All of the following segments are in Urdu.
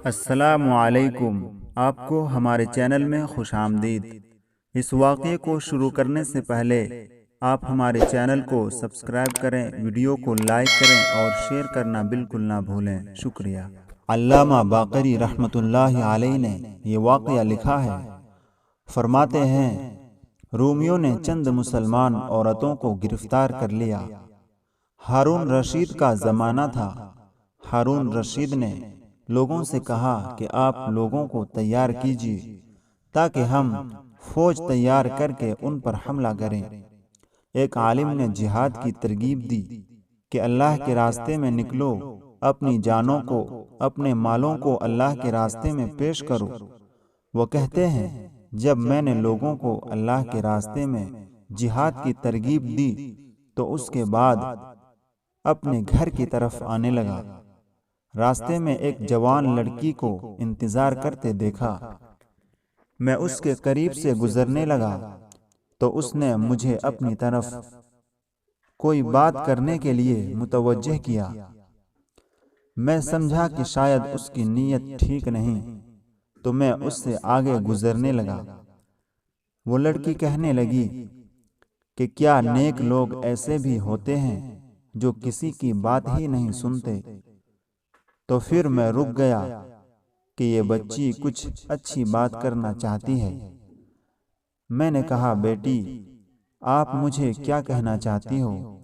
السلام علیکم، آپ کو ہمارے چینل میں خوش آمدید۔ اس واقعے کو شروع کرنے سے پہلے آپ ہمارے چینل کو سبسکرائب کریں، ویڈیو کو لائک کریں اور شیئر کرنا بالکل نہ بھولیں۔ شکریہ۔ علامہ باقری رحمۃ اللہ علیہ نے یہ واقعہ لکھا ہے۔ فرماتے ہیں، رومیوں نے چند مسلمان عورتوں کو گرفتار کر لیا۔ ہارون رشید کا زمانہ تھا۔ ہارون رشید نے لوگوں سے کہا کہ آپ لوگوں کو تیار کیجیے تاکہ ہم فوج تیار کر کے ان پر حملہ کریں۔ ایک عالم نے جہاد کی ترغیب دی کہ اللہ کے راستے میں نکلو، اپنی جانوں کو، اپنے مالوں کو اللہ کے راستے میں پیش کرو۔ وہ کہتے ہیں، جب میں نے لوگوں کو اللہ کے راستے میں جہاد کی ترغیب دی تو اس کے بعد اپنے گھر کی طرف آنے لگا۔ راستے میں ایک جوان لڑکی کو انتظار کرتے دیکھا۔ میں اس کے قریب سے گزرنے لگا تو اس نے مجھے اپنی طرف کوئی بات کرنے کے لیے متوجہ کیا۔ میں سمجھا کہ شاید اس کی نیت ٹھیک نہیں، تو میں اس سے آگے گزرنے لگا۔ وہ لڑکی کہنے لگی کہ کیا نیک لوگ ایسے بھی ہوتے ہیں جو کسی کی بات ہی نہیں سنتے؟ تو پھر میں رک گیا کہ یہ بچی کچھ اچھی بات کرنا چاہتی ہے۔ میں نے کہا، بیٹی، آپ مجھے کیا کہنا چاہتی ہو؟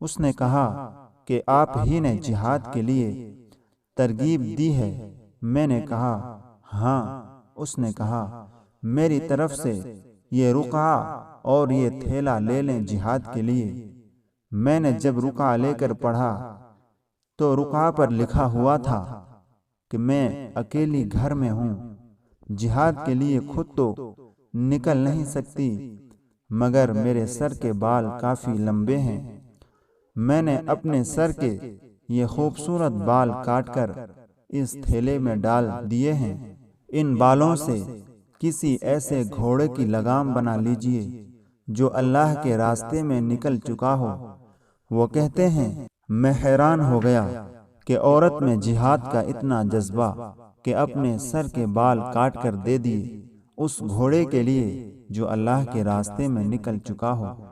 اس نے کہا کہ آپ ہی نے جہاد کے لیے ترغیب دی ہے۔ میں نے کہا، ہاں۔ اس نے کہا، میری طرف سے یہ رقعہ اور یہ تھیلا لے لیں جہاد کے لیے۔ میں نے جب رقعہ لے کر پڑھا تو رقعہ پر لکھا ہوا تھا کہ میں اکیلی گھر میں ہوں، جہاد کے لیے خود تو نکل نہیں سکتی، مگر میرے سر کے بال کافی لمبے ہیں۔ میں نے اپنے سر کے یہ خوبصورت بال کاٹ کر اس تھیلے میں ڈال دیے ہیں۔ ان بالوں سے کسی ایسے گھوڑے کی لگام بنا لیجئے جو اللہ کے راستے میں نکل چکا ہو۔ وہ کہتے ہیں، میں حیران ہو گیا کہ عورت میں جہاد کا اتنا جذبہ کہ اپنے سر کے بال کاٹ کر دے دیے اس گھوڑے کے لیے جو اللہ کے راستے میں نکل چکا ہو۔